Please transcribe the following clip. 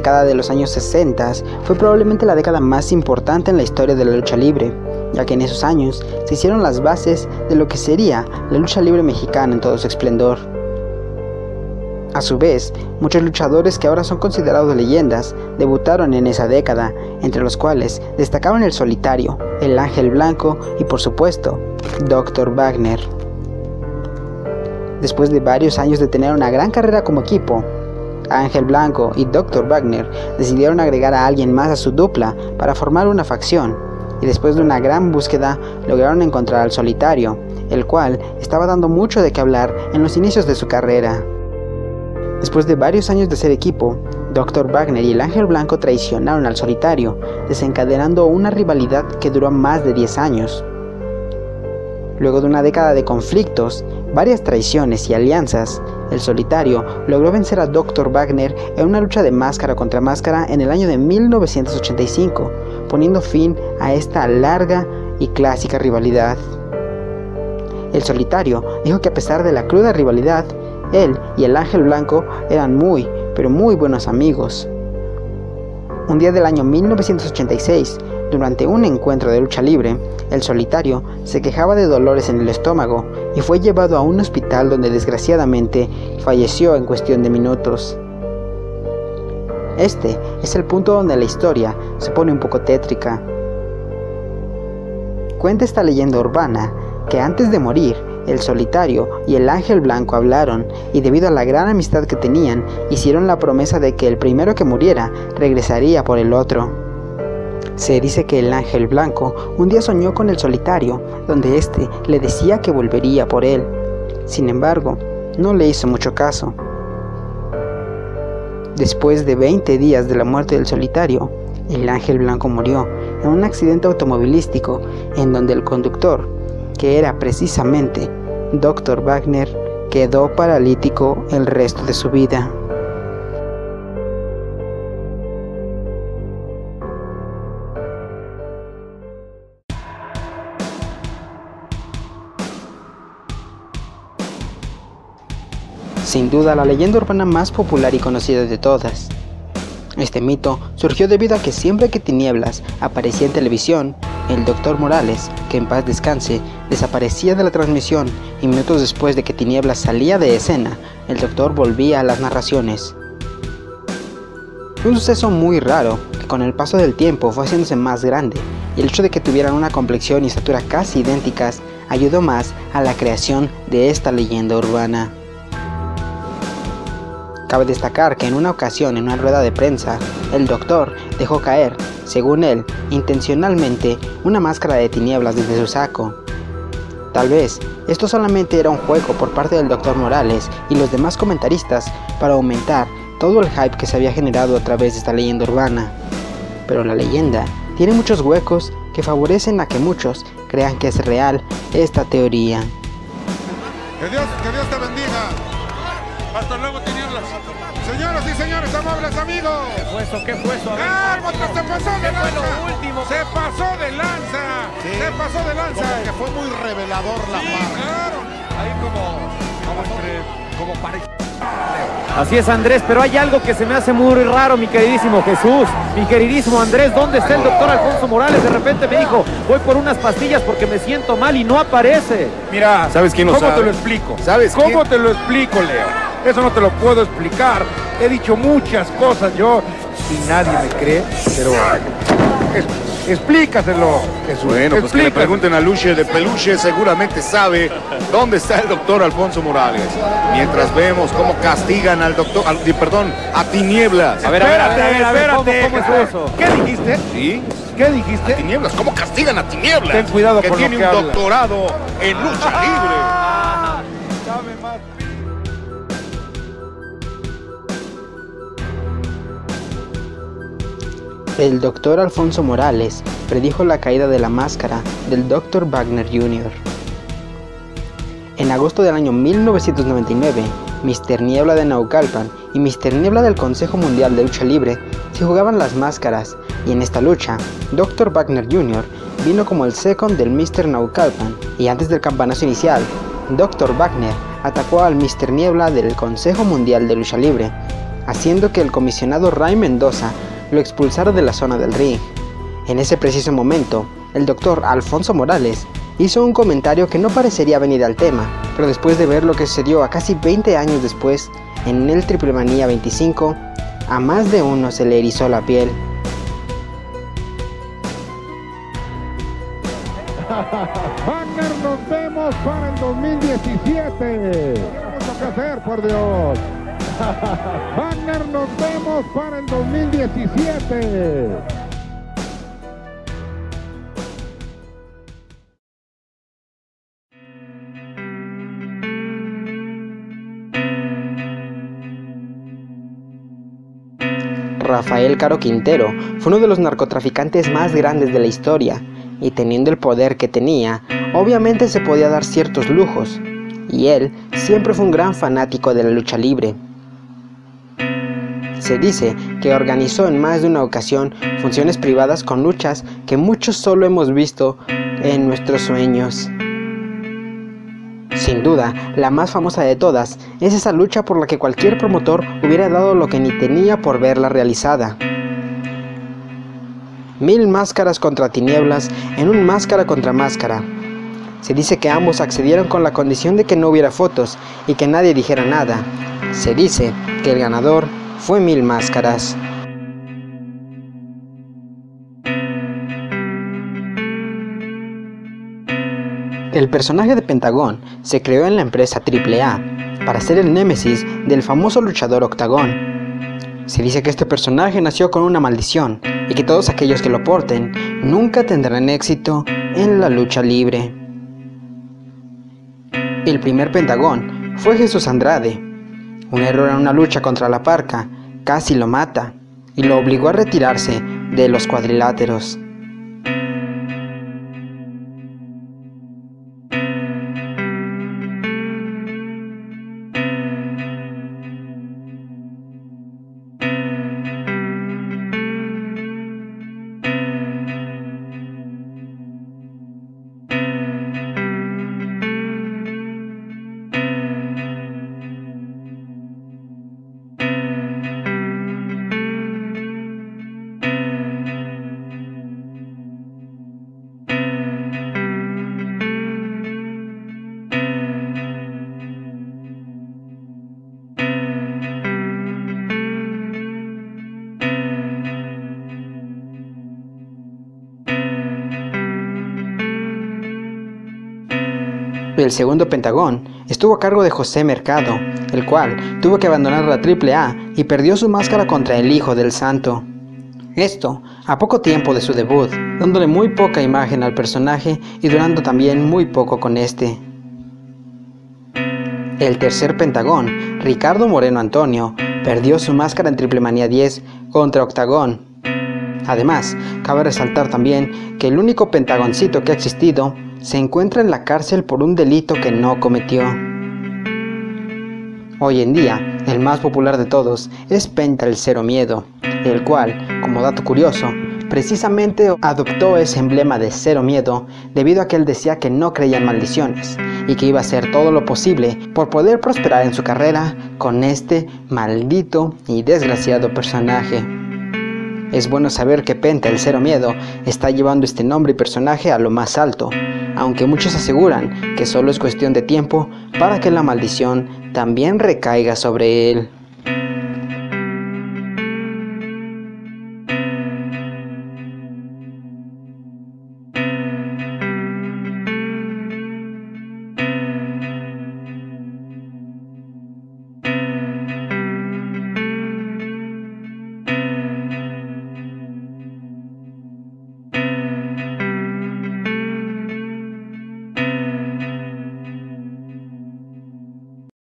década de los años 60 fue probablemente la década más importante en la historia de la lucha libre, ya que en esos años se hicieron las bases de lo que sería la lucha libre mexicana en todo su esplendor. A su vez, muchos luchadores que ahora son considerados leyendas debutaron en esa década, entre los cuales destacaban el Solitario, el Ángel Blanco y por supuesto, Dr. Wagner. Después de varios años de tener una gran carrera como equipo, Ángel Blanco y Dr. Wagner decidieron agregar a alguien más a su dupla para formar una facción, y después de una gran búsqueda lograron encontrar al Solitario, el cual estaba dando mucho de qué hablar en los inicios de su carrera. Después de varios años de ser equipo, Dr. Wagner y el Ángel Blanco traicionaron al Solitario, desencadenando una rivalidad que duró más de 10 años. Luego de una década de conflictos, varias traiciones y alianzas, el Solitario logró vencer a Dr. Wagner en una lucha de máscara contra máscara en el año de 1985, poniendo fin a esta larga y clásica rivalidad. El Solitario dijo que a pesar de la cruda rivalidad, él y el Ángel Blanco eran muy, pero muy buenos amigos. Un día del año 1986, durante un encuentro de lucha libre, el Solitario se quejaba de dolores en el estómago y fue llevado a un hospital donde desgraciadamente falleció en cuestión de minutos. Este es el punto donde la historia se pone un poco tétrica. Cuenta esta leyenda urbana que antes de morir, el Solitario y el Ángel Blanco hablaron y debido a la gran amistad que tenían, hicieron la promesa de que el primero que muriera regresaría por el otro. Se dice que el Ángel Blanco un día soñó con el Solitario, donde éste le decía que volvería por él. Sin embargo, no le hizo mucho caso. Después de 20 días de la muerte del Solitario, el Ángel Blanco murió en un accidente automovilístico en donde el conductor, que era precisamente Dr. Wagner, quedó paralítico el resto de su vida. Sin duda la leyenda urbana más popular y conocida de todas. Este mito surgió debido a que siempre que Tinieblas aparecía en televisión, el Dr. Morales, que en paz descanse, desaparecía de la transmisión y minutos después de que Tinieblas salía de escena, el Doctor volvía a las narraciones. Un suceso muy raro, que con el paso del tiempo fue haciéndose más grande, y el hecho de que tuvieran una complexión y estatura casi idénticas ayudó más a la creación de esta leyenda urbana. Cabe destacar que en una ocasión en una rueda de prensa, el Doctor dejó caer, según él, intencionalmente, una máscara de Tinieblas desde su saco. Tal vez esto solamente era un juego por parte del Dr. Morales y los demás comentaristas para aumentar todo el hype que se había generado a través de esta leyenda urbana. Pero la leyenda tiene muchos huecos que favorecen a que muchos crean que es real esta teoría. Que Dios te bendiga. Hasta luego, Tinieblas. Señoras y señores, amables amigos. ¿Qué fue eso? Se pasó de lanza. Se pasó de lanza. Sí. Se pasó de lanza. Como que fue muy revelador la parte. Claro. Ahí como parece. Así es, Andrés, pero hay algo que se me hace muy raro, mi queridísimo Jesús, mi queridísimo Andrés. ¿Dónde está el doctor Alfonso Morales? De repente me dijo, voy por unas pastillas porque me siento mal y no aparece. Mira, ¿Sabes quién lo ¿cómo sabe? te lo explico? ¿Sabes ¿Cómo quién? te lo explico, Leo? Eso no te lo puedo explicar. He dicho muchas cosas yo y nadie me cree, pero explícaselo, Jesús. Bueno, pues que le Explícaselo. pregunten a Luche de Peluche, seguramente sabe dónde está el doctor Alfonso Morales. Mientras vemos cómo castigan al doctor, a Tinieblas. A ver, Espérate, ¿cómo es eso? ¿Qué dijiste? ¿Sí? ¿Qué dijiste? Tinieblas, ¿cómo castigan a Tinieblas? Ten cuidado que con lo tiene que un hablas. doctorado en lucha libre. Sabe más. El Dr. Alfonso Morales predijo la caída de la máscara del Dr. Wagner Jr. En agosto del año 1999, Mr. Niebla de Naucalpan y Mr. Niebla del Consejo Mundial de Lucha Libre se jugaban las máscaras, y en esta lucha, Dr. Wagner Jr. vino como el second del Mr. Naucalpan, y antes del campanazo inicial, Dr. Wagner atacó al Mr. Niebla del Consejo Mundial de Lucha Libre, haciendo que el comisionado Ray Mendoza lo expulsara de la zona del ring. En ese preciso momento, el doctor Alfonso Morales hizo un comentario que no parecería venir al tema, pero después de ver lo que sucedió a casi 20 años después, en el Triplemanía 25, a más de uno se le erizó la piel. Wagner, nos vemos para el 2017. Tiene mucho que hacer, por Dios. Wagner, nos vemos para el 2017. Rafael Caro Quintero fue uno de los narcotraficantes más grandes de la historia, y teniendo el poder que tenía, obviamente se podía dar ciertos lujos, y él siempre fue un gran fanático de la lucha libre. Se dice que organizó en más de una ocasión funciones privadas con luchas que muchos solo hemos visto en nuestros sueños. Sin duda, la más famosa de todas es esa lucha por la que cualquier promotor hubiera dado lo que ni tenía por verla realizada. 1000 máscaras contra tinieblas en un máscara contra máscara. Se dice que ambos accedieron con la condición de que no hubiera fotos y que nadie dijera nada. Se dice que el ganador fue 1000 máscaras. El personaje de Pentagón se creó en la empresa AAA para ser el némesis del famoso luchador Octagón. Se dice que este personaje nació con una maldición y que todos aquellos que lo porten nunca tendrán éxito en la lucha libre. El primer Pentagón fue Jesús Andrade. Un error en una lucha contra la Parca casi lo mata y lo obligó a retirarse de los cuadriláteros. El segundo Pentagón estuvo a cargo de José Mercado, el cual tuvo que abandonar la AAA y perdió su máscara contra el Hijo del Santo. Esto a poco tiempo de su debut, dándole muy poca imagen al personaje y durando también muy poco con este. El tercer Pentagón, Ricardo Moreno Antonio, perdió su máscara en Triplemanía 10 contra Octagón. Además, cabe resaltar también que el único Pentagoncito que ha existido se encuentra en la cárcel por un delito que no cometió. Hoy en día, el más popular de todos es Penta el Cero Miedo, el cual, como dato curioso, precisamente adoptó ese emblema de Cero Miedo debido a que él decía que no creía en maldiciones y que iba a hacer todo lo posible por poder prosperar en su carrera con este maldito y desgraciado personaje. Es bueno saber que Penta el Cero Miedo está llevando este nombre y personaje a lo más alto, aunque muchos aseguran que solo es cuestión de tiempo para que la maldición también recaiga sobre él.